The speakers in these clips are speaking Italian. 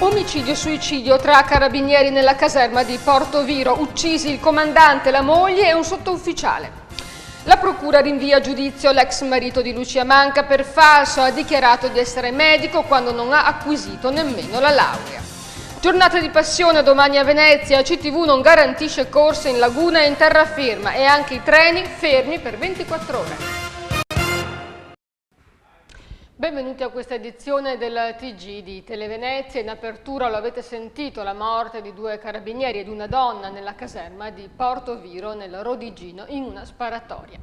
Omicidio-suicidio tra carabinieri nella caserma di Portoviro, uccisi il comandante, la moglie e un sottufficiale. La procura rinvia a giudizio l'ex marito di Lucia Manca per falso, ha dichiarato di essere medico quando non ha acquisito nemmeno la laurea. Giornata di passione domani a Venezia, CTV non garantisce corse in laguna e in terraferma e anche i treni fermi per 24 ore. Benvenuti a questa edizione del TG di Televenezia. In apertura lo avete sentito, la morte di 2 carabinieri ed una donna nella caserma di Portoviro nel Rodigino in una sparatoria.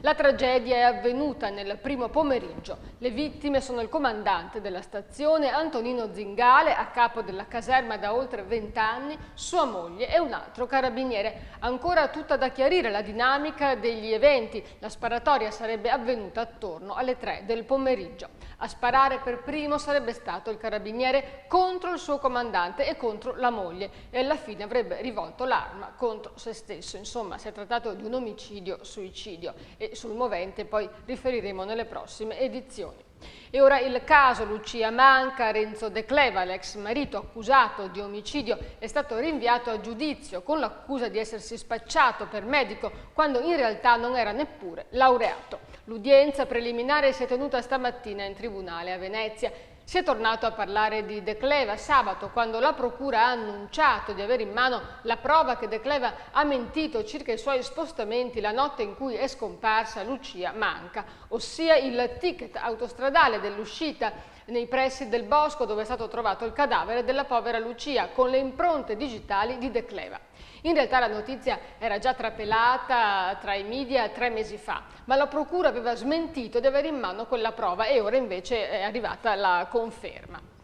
La tragedia è avvenuta nel primo pomeriggio. Le vittime sono il comandante della stazione Antonino Zingale, a capo della caserma da oltre 20 anni, sua moglie e un altro carabiniere. Ancora tutta da chiarire la dinamica degli eventi. La sparatoria sarebbe avvenuta attorno alle 3 del pomeriggio. A sparare per primo sarebbe stato il carabiniere contro il suo comandante e contro la moglie e alla fine avrebbe rivolto l'arma contro se stesso. Insomma, si è trattato di un omicidio-suicidio e sul movente poi riferiremo nelle prossime edizioni. E ora il caso Lucia Manca. Renzo De Cleva, l'ex marito accusato di omicidio, è stato rinviato a giudizio con l'accusa di essersi spacciato per medico quando in realtà non era neppure laureato. L'udienza preliminare si è tenuta stamattina in tribunale a Venezia. Si è tornato a parlare di De Cleva sabato, quando la procura ha annunciato di avere in mano la prova che De Cleva ha mentito circa i suoi spostamenti la notte in cui è scomparsa Lucia Manca, ossia il ticket autostradale dell'uscita nei pressi del bosco dove è stato trovato il cadavere della povera Lucia con le impronte digitali di De Cleva. In realtà la notizia era già trapelata tra i media 3 mesi fa, ma la procura aveva smentito di avere in mano quella prova e ora invece è arrivata la conferma.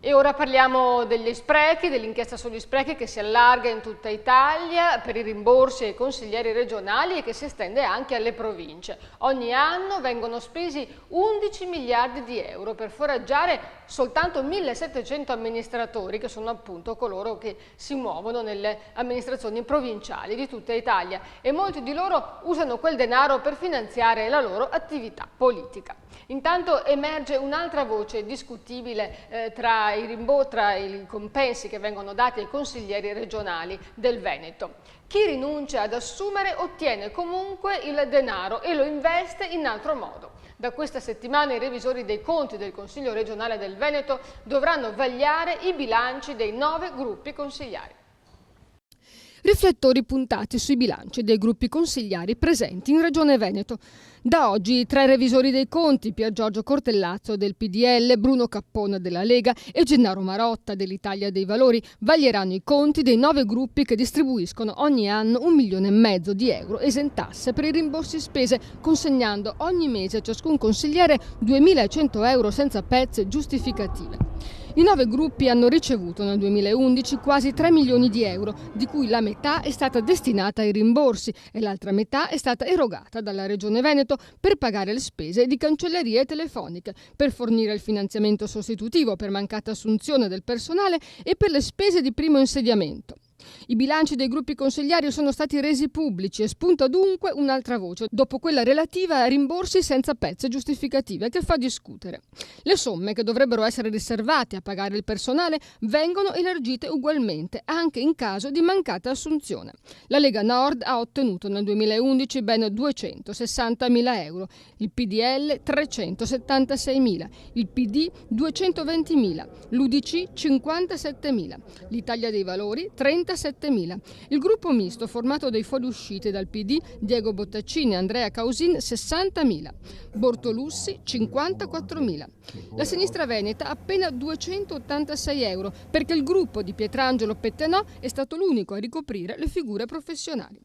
E ora parliamo degli sprechi, dell'inchiesta sugli sprechi che si allarga in tutta Italia per i rimborsi ai consiglieri regionali e che si estende anche alle province. Ogni anno vengono spesi 11 miliardi di euro per foraggiare soltanto 1.700 amministratori, che sono appunto coloro che si muovono nelle amministrazioni provinciali di tutta Italia, e molti di loro usano quel denaro per finanziare la loro attività politica. Intanto emerge un'altra voce discutibile tra i compensi che vengono dati ai consiglieri regionali del Veneto. Chi rinuncia ad assumere ottiene comunque il denaro e lo investe in altro modo. Da questa settimana i revisori dei conti del Consiglio regionale del Veneto dovranno vagliare i bilanci dei 9 gruppi consigliari. Riflettori puntati sui bilanci dei gruppi consigliari presenti in Regione Veneto. Da oggi i 3 revisori dei conti, Pier Giorgio Cortellazzo del PDL, Bruno Cappona della Lega e Gennaro Marotta dell'Italia dei Valori, vaglieranno i conti dei 9 gruppi che distribuiscono ogni anno 1,5 milioni di euro esentasse per i rimborsi spese, consegnando ogni mese a ciascun consigliere 2.100 euro senza pezze giustificative. I 9 gruppi hanno ricevuto nel 2011 quasi 3 milioni di euro, di cui la metà è stata destinata ai rimborsi e l'altra metà è stata erogata dalla Regione Veneto per pagare le spese di cancellerie telefoniche, per fornire il finanziamento sostitutivo per mancata assunzione del personale e per le spese di primo insediamento. I bilanci dei gruppi consigliari sono stati resi pubblici e spunta dunque un'altra voce, dopo quella relativa a rimborsi senza pezze giustificative, che fa discutere. Le somme che dovrebbero essere riservate a pagare il personale vengono elargite ugualmente, anche in caso di mancata assunzione. La Lega Nord ha ottenuto nel 2011 ben 260.000 euro, il PDL 376.000, il PD 220.000, l'UDC 57.000, l'Italia dei Valori 37.000. Il gruppo misto formato dai fuoriusciti dal PD, Diego Bottaccini e Andrea Causin 60.000, Bortolussi 54.000. La sinistra veneta appena 286 euro perché il gruppo di Pietrangelo Pettenò è stato l'unico a ricoprire le figure professionali.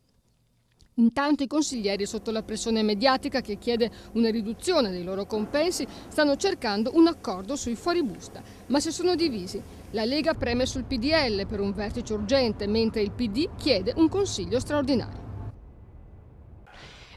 Intanto i consiglieri, sotto la pressione mediatica che chiede una riduzione dei loro compensi, stanno cercando un accordo sui fuoribusta, ma si sono divisi. La Lega preme sul PDL per un vertice urgente, mentre il PD chiede un consiglio straordinario.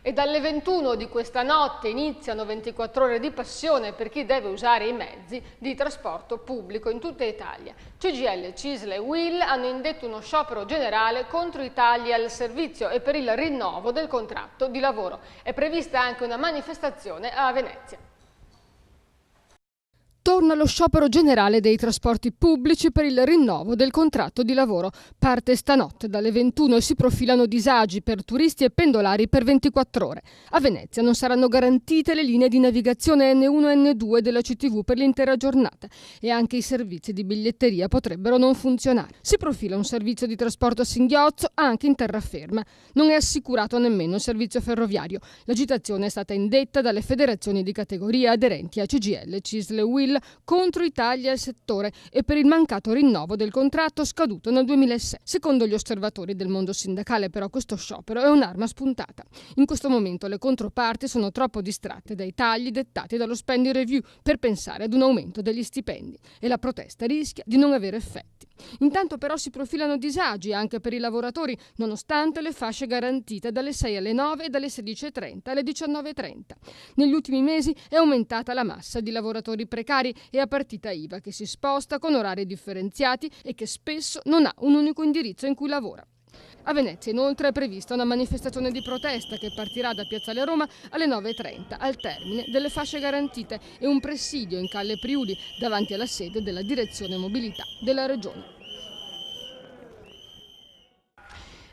E dalle 21 di questa notte iniziano 24 ore di passione per chi deve usare i mezzi di trasporto pubblico in tutta Italia. CGIL, CISL e UIL hanno indetto uno sciopero generale contro i tagli al servizio e per il rinnovo del contratto di lavoro. È prevista anche una manifestazione a Venezia. Torna lo sciopero generale dei trasporti pubblici per il rinnovo del contratto di lavoro. Parte stanotte dalle 21 e si profilano disagi per turisti e pendolari per 24 ore. A Venezia non saranno garantite le linee di navigazione N1 e N2 della CTV per l'intera giornata e anche i servizi di biglietteria potrebbero non funzionare. Si profila un servizio di trasporto a singhiozzo anche in terraferma. Non è assicurato nemmeno il servizio ferroviario. L'agitazione è stata indetta dalle federazioni di categoria aderenti a CGIL, CISL e UIL contro i tagli al settore e per il mancato rinnovo del contratto scaduto nel 2006. Secondo gli osservatori del mondo sindacale, però, questo sciopero è un'arma spuntata. In questo momento le controparti sono troppo distratte dai tagli dettati dallo spending review per pensare ad un aumento degli stipendi e la protesta rischia di non avere effetti. Intanto però si profilano disagi anche per i lavoratori, nonostante le fasce garantite dalle 6 alle 9 e dalle 16:30 alle 19:30. Negli ultimi mesi è aumentata la massa di lavoratori precari e a partita IVA che si sposta con orari differenziati e che spesso non ha un unico indirizzo in cui lavora. A Venezia inoltre è prevista una manifestazione di protesta che partirà da Piazzale Roma alle 9:30 al termine delle fasce garantite e un presidio in Calle Priuli davanti alla sede della Direzione Mobilità della Regione.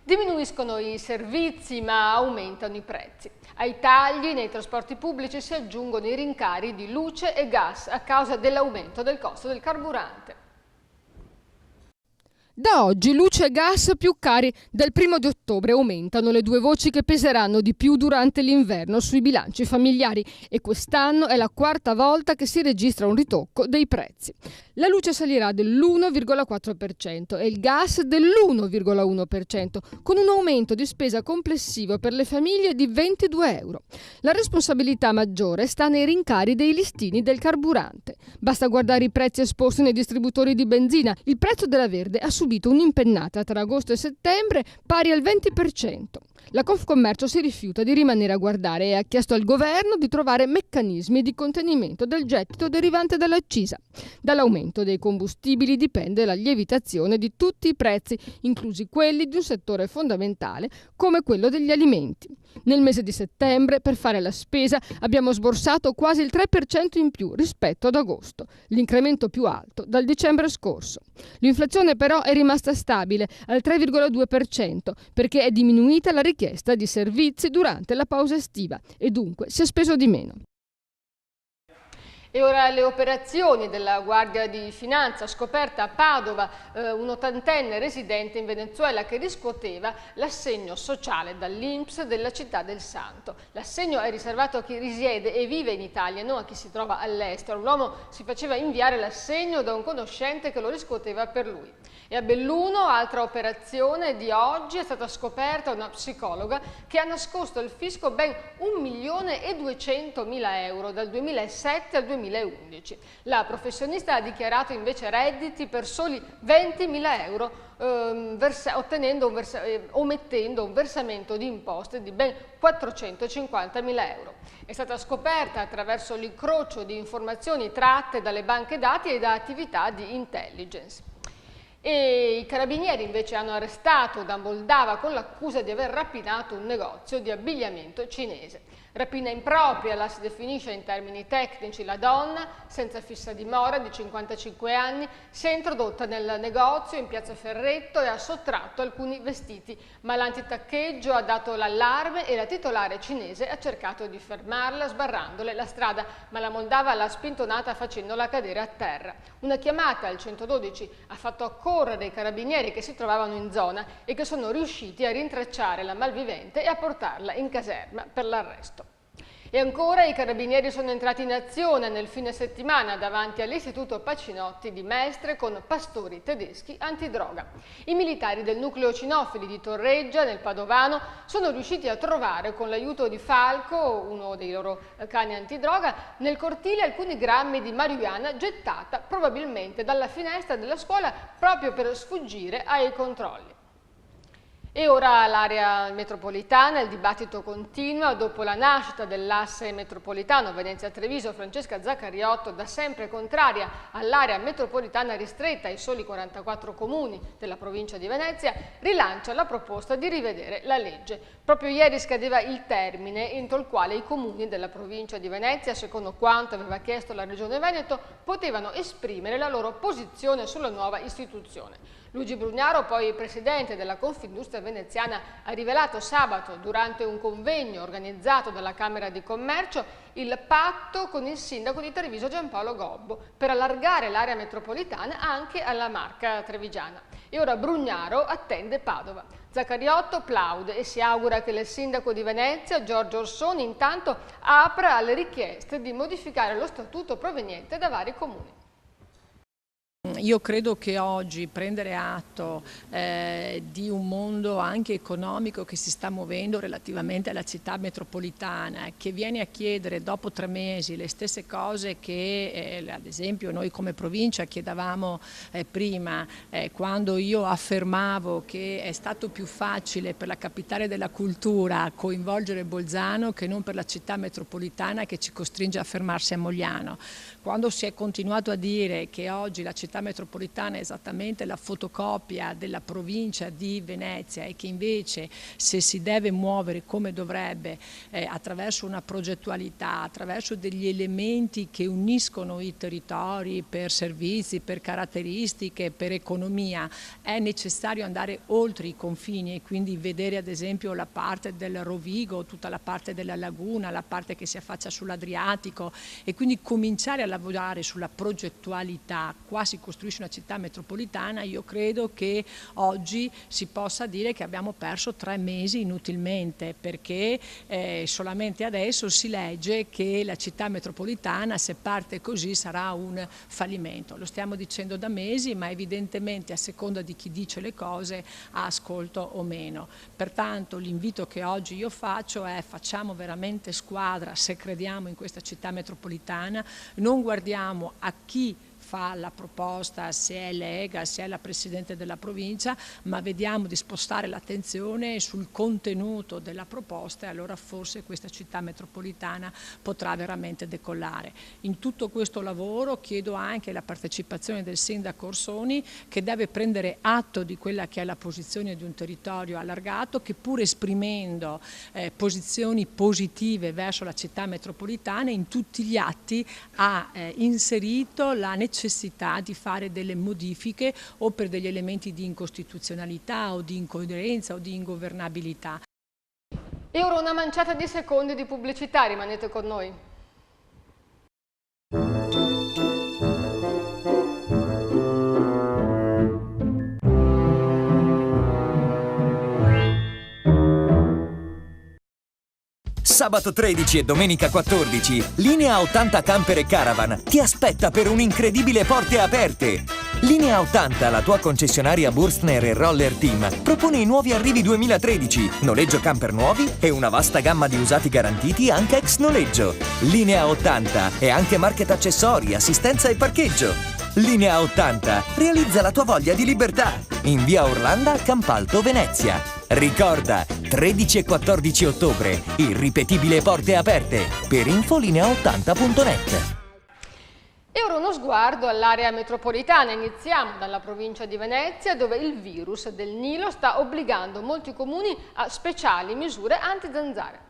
Diminuiscono i servizi ma aumentano i prezzi. Ai tagli nei trasporti pubblici si aggiungono i rincari di luce e gas a causa dell'aumento del costo del carburante. Da oggi luce e gas più cari del 1° di ottobre aumentano le due voci che peseranno di più durante l'inverno sui bilanci familiari e quest'anno è la quarta volta che si registra un ritocco dei prezzi. La luce salirà dell'1,4% e il gas dell'1,1%, con un aumento di spesa complessivo per le famiglie di 22 euro. La responsabilità maggiore sta nei rincari dei listini del carburante. Basta guardare i prezzi esposti nei distributori di benzina. Il prezzo della Verde ha subito un'impennata tra agosto e settembre pari al 20%. La Confcommercio si rifiuta di rimanere a guardare e ha chiesto al governo di trovare meccanismi di contenimento del gettito derivante dall'accisa. Dall'aumento dei combustibili dipende la lievitazione di tutti i prezzi, inclusi quelli di un settore fondamentale come quello degli alimenti. Nel mese di settembre, per fare la spesa, abbiamo sborsato quasi il 3% in più rispetto ad agosto, l'incremento più alto dal dicembre scorso. L'inflazione però è rimasta stabile al 3,2% perché è diminuita la richiesta di servizi durante la pausa estiva e dunque si è speso di meno. E ora le operazioni della Guardia di Finanza, scoperta a Padova un ottantenne residente in Venezuela che riscuoteva l'assegno sociale dall'INPS della città del Santo. L'assegno è riservato a chi risiede e vive in Italia, non a chi si trova all'estero. L'uomo si faceva inviare l'assegno da un conoscente che lo riscuoteva per lui. E a Belluno, altra operazione di oggi, è stata scoperta una psicologa che ha nascosto al fisco ben 1.200.000 euro dal 2007 al 2011. La professionista ha dichiarato invece redditi per soli 20.000 euro, omettendo un versamento di imposte di ben 450.000 euro. È stata scoperta attraverso l'incrocio di informazioni tratte dalle banche dati e da attività di intelligence. E i carabinieri invece hanno arrestato da Moldava con l'accusa di aver rapinato un negozio di abbigliamento cinese. Rapina impropria la si definisce in termini tecnici. La donna, senza fissa dimora, di 55 anni, si è introdotta nel negozio in piazza Ferretto e ha sottratto alcuni vestiti, ma l'antitaccheggio ha dato l'allarme e la titolare cinese ha cercato di fermarla sbarrandole la strada, ma la moldava l'ha spintonata facendola cadere a terra. Una chiamata al 112 ha fatto accorrere i carabinieri che si trovavano in zona e che sono riusciti a rintracciare la malvivente e a portarla in caserma per l'arresto. E ancora i carabinieri sono entrati in azione nel fine settimana davanti all'Istituto Pacinotti di Mestre con pastori tedeschi antidroga. I militari del nucleo cinofili di Torreggia, nel Padovano, sono riusciti a trovare con l'aiuto di Falco, uno dei loro cani antidroga, nel cortile alcuni grammi di marijuana gettata probabilmente dalla finestra della scuola proprio per sfuggire ai controlli. E ora l'area metropolitana, il dibattito continua. Dopo la nascita dell'asse metropolitano Venezia-Treviso, Francesca Zaccariotto, da sempre contraria all'area metropolitana ristretta ai soli 44 comuni della provincia di Venezia, rilancia la proposta di rivedere la legge. Proprio ieri scadeva il termine entro il quale i comuni della provincia di Venezia, secondo quanto aveva chiesto la Regione Veneto, potevano esprimere la loro posizione sulla nuova istituzione. Luigi Brugnaro, poi presidente della Confindustria veneziana, ha rivelato sabato, durante un convegno organizzato dalla Camera di Commercio, il patto con il sindaco di Treviso Giampaolo Gobbo per allargare l'area metropolitana anche alla Marca trevigiana. E ora Brugnaro attende Padova. Zaccariotto plaude e si augura che il sindaco di Venezia, Giorgio Orsoni, intanto apra alle richieste di modificare lo statuto proveniente da vari comuni. Io credo che oggi prendere atto di un mondo anche economico che si sta muovendo relativamente alla città metropolitana, che viene a chiedere dopo 3 mesi le stesse cose che ad esempio noi come provincia chiedevamo prima, quando io affermavo che è stato più facile per la capitale della cultura coinvolgere Bolzano che non per la città metropolitana che ci costringe a fermarsi a Mogliano. Quando si è continuato a dire che oggi la città metropolitana è esattamente la fotocopia della provincia di Venezia e che invece se si deve muovere come dovrebbe attraverso una progettualità, attraverso degli elementi che uniscono i territori per servizi, per caratteristiche, per economia, è necessario andare oltre i confini e quindi vedere ad esempio la parte del Rovigo, tutta la parte della laguna, la parte che si affaccia sull'Adriatico e quindi cominciare a lavorare sulla progettualità. Qua si costruisce una città metropolitana, io credo che oggi si possa dire che abbiamo perso 3 mesi inutilmente perché solamente adesso si legge che la città metropolitana, se parte così, sarà un fallimento. Lo stiamo dicendo da mesi, ma evidentemente a seconda di chi dice le cose ha ascolto o meno. Pertanto l'invito che oggi io faccio è: facciamo veramente squadra se crediamo in questa città metropolitana, non guardiamo a chi fa la proposta, se è Lega, se è la Presidente della provincia, ma vediamo di spostare l'attenzione sul contenuto della proposta e allora forse questa città metropolitana potrà veramente decollare. In tutto questo lavoro chiedo anche la partecipazione del sindaco Orsoni, che deve prendere atto di quella che è la posizione di un territorio allargato, che pur esprimendo posizioni positive verso la città metropolitana, in tutti gli atti ha inserito la necessità di fare delle modifiche o per degli elementi di incostituzionalità o di incoerenza o di ingovernabilità. E ora una manciata di secondi di pubblicità, rimanete con noi. Sabato 13 e domenica 14, Linea 80 Camper e Caravan ti aspetta per un'incredibile porte aperte. Linea 80, la tua concessionaria Burstner e Roller Team, propone i nuovi arrivi 2013, noleggio camper nuovi e una vasta gamma di usati garantiti anche ex noleggio. Linea 80 e anche market accessori, assistenza e parcheggio. Linea 80 realizza la tua voglia di libertà in via Orlando, Campalto, Venezia. Ricorda, 13 e 14 ottobre, irripetibile porte aperte. Per info linea80.net. E ora uno sguardo all'area metropolitana. Iniziamo dalla provincia di Venezia, dove il virus del Nilo sta obbligando molti comuni a speciali misure anti-zanzare.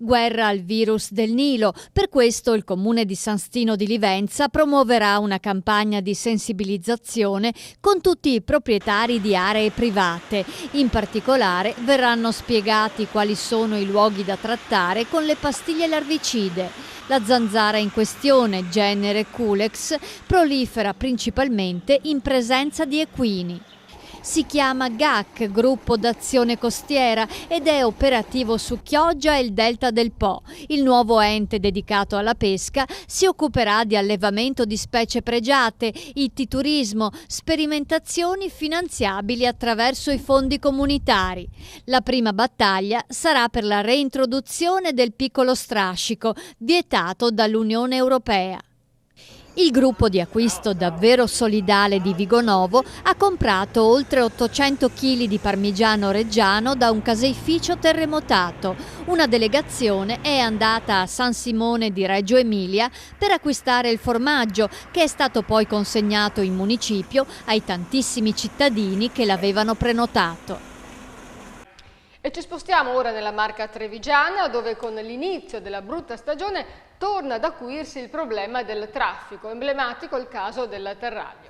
Guerra al virus del Nilo. Per questo il comune di San Stino di Livenza promuoverà una campagna di sensibilizzazione con tutti i proprietari di aree private. In particolare verranno spiegati quali sono i luoghi da trattare con le pastiglie larvicide. La zanzara in questione, genere Culex, prolifera principalmente in presenza di equini. Si chiama GAC, Gruppo d'Azione Costiera, ed è operativo su Chioggia e il Delta del Po. Il nuovo ente dedicato alla pesca si occuperà di allevamento di specie pregiate, ittiturismo, sperimentazioni finanziabili attraverso i fondi comunitari. La prima battaglia sarà per la reintroduzione del piccolo strascico, vietato dall'Unione Europea. Il gruppo di acquisto davvero solidale di Vigonovo ha comprato oltre 800 kg di parmigiano reggiano da un caseificio terremotato. Una delegazione è andata a San Simone di Reggio Emilia per acquistare il formaggio, che è stato poi consegnato in municipio ai tantissimi cittadini che l'avevano prenotato. E ci spostiamo ora nella Marca trevigiana, dove con l'inizio della brutta stagione torna ad acuirsi il problema del traffico, emblematico il caso del Terraglio.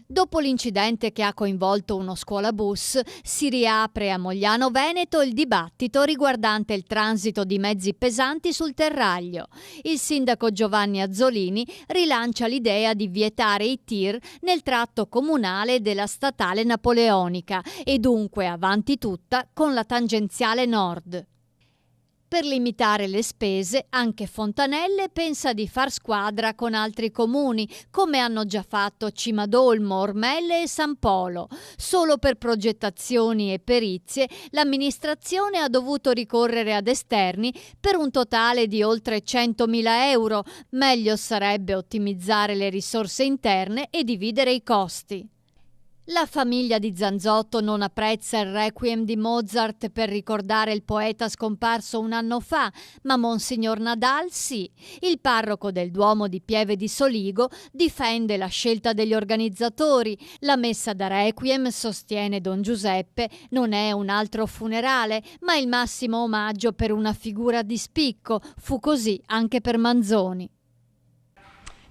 Dopo l'incidente che ha coinvolto uno scuolabus, si riapre a Mogliano Veneto il dibattito riguardante il transito di mezzi pesanti sul Terraglio. Il sindaco Giovanni Azzolini rilancia l'idea di vietare i tir nel tratto comunale della statale napoleonica e dunque avanti tutta con la tangenziale nord. Per limitare le spese, anche Fontanelle pensa di far squadra con altri comuni, come hanno già fatto Cimadolmo, Ormelle e San Polo. Solo per progettazioni e perizie, l'amministrazione ha dovuto ricorrere ad esterni per un totale di oltre 100.000 euro. Meglio sarebbe ottimizzare le risorse interne e dividere i costi. La famiglia di Zanzotto non apprezza il requiem di Mozart per ricordare il poeta scomparso un anno fa, ma Monsignor Nadal sì. Il parroco del Duomo di Pieve di Soligo difende la scelta degli organizzatori. La messa da requiem, sostiene Don Giuseppe, non è un altro funerale, ma il massimo omaggio per una figura di spicco. Fu così anche per Manzoni.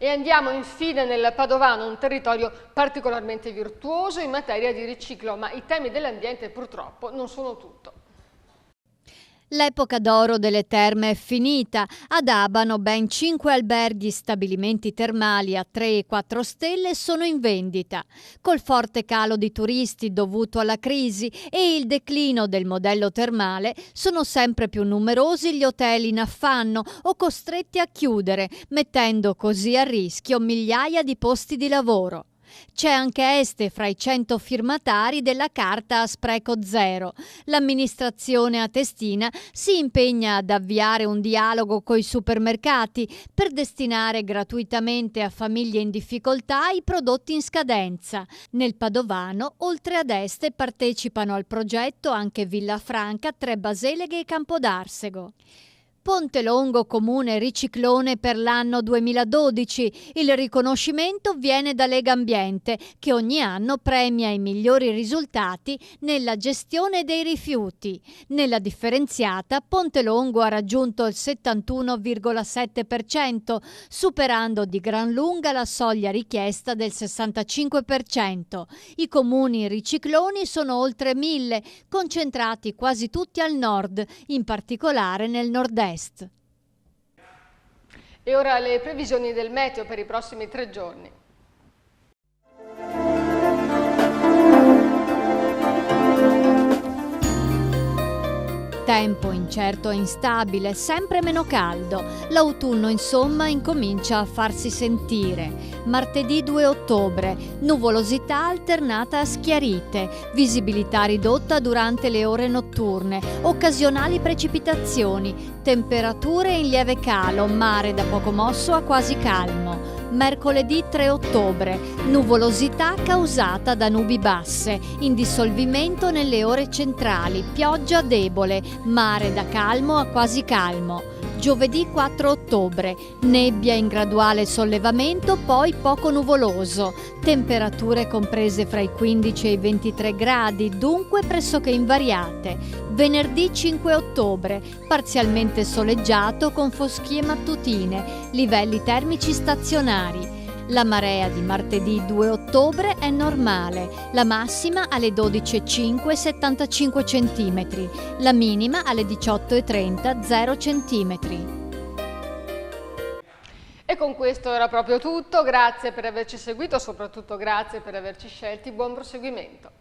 E andiamo infine nel Padovano, un territorio particolarmente virtuoso in materia di riciclo, ma i temi dell'ambiente purtroppo non sono tutto. L'epoca d'oro delle terme è finita. Ad Abano ben 5 alberghi stabilimenti termali a 3 e 4 stelle sono in vendita. Col forte calo di turisti dovuto alla crisi e il declino del modello termale, sono sempre più numerosi gli hotel in affanno o costretti a chiudere, mettendo così a rischio migliaia di posti di lavoro. C'è anche Este fra i 100 firmatari della Carta a spreco zero. L'amministrazione a Testina si impegna ad avviare un dialogo coi supermercati per destinare gratuitamente a famiglie in difficoltà i prodotti in scadenza. Nel Padovano, oltre ad Este, partecipano al progetto anche Villafranca, Tre Baseleghe e Campodarsego. Pontelongo comune riciclone per l'anno 2012. Il riconoscimento viene da Legambiente, che ogni anno premia i migliori risultati nella gestione dei rifiuti. Nella differenziata, Pontelongo ha raggiunto il 71,7%, superando di gran lunga la soglia richiesta del 65%. I comuni ricicloni sono oltre 1.000, concentrati quasi tutti al nord, in particolare nel nord-est. E ora le previsioni del meteo per i prossimi 3 giorni. Tempo incerto e instabile, sempre meno caldo. L'autunno insomma incomincia a farsi sentire. Martedì 2 ottobre, nuvolosità alternata a schiarite, visibilità ridotta durante le ore notturne, occasionali precipitazioni, temperature in lieve calo, mare da poco mosso a quasi calmo. Mercoledì 3 ottobre, nuvolosità causata da nubi basse, in dissolvimento nelle ore centrali, pioggia debole, mare da calmo a quasi calmo. Giovedì 4 ottobre, nebbia in graduale sollevamento, poi poco nuvoloso, temperature comprese fra i 15 e i 23 gradi, dunque pressoché invariate. Venerdì 5 ottobre, parzialmente soleggiato con foschie mattutine, livelli termici stazionari. La marea di martedì 2 ottobre è normale, la massima alle 12,5 75 cm, la minima alle 18,30 0 cm. E con questo era proprio tutto, grazie per averci seguito, soprattutto grazie per averci scelti, buon proseguimento.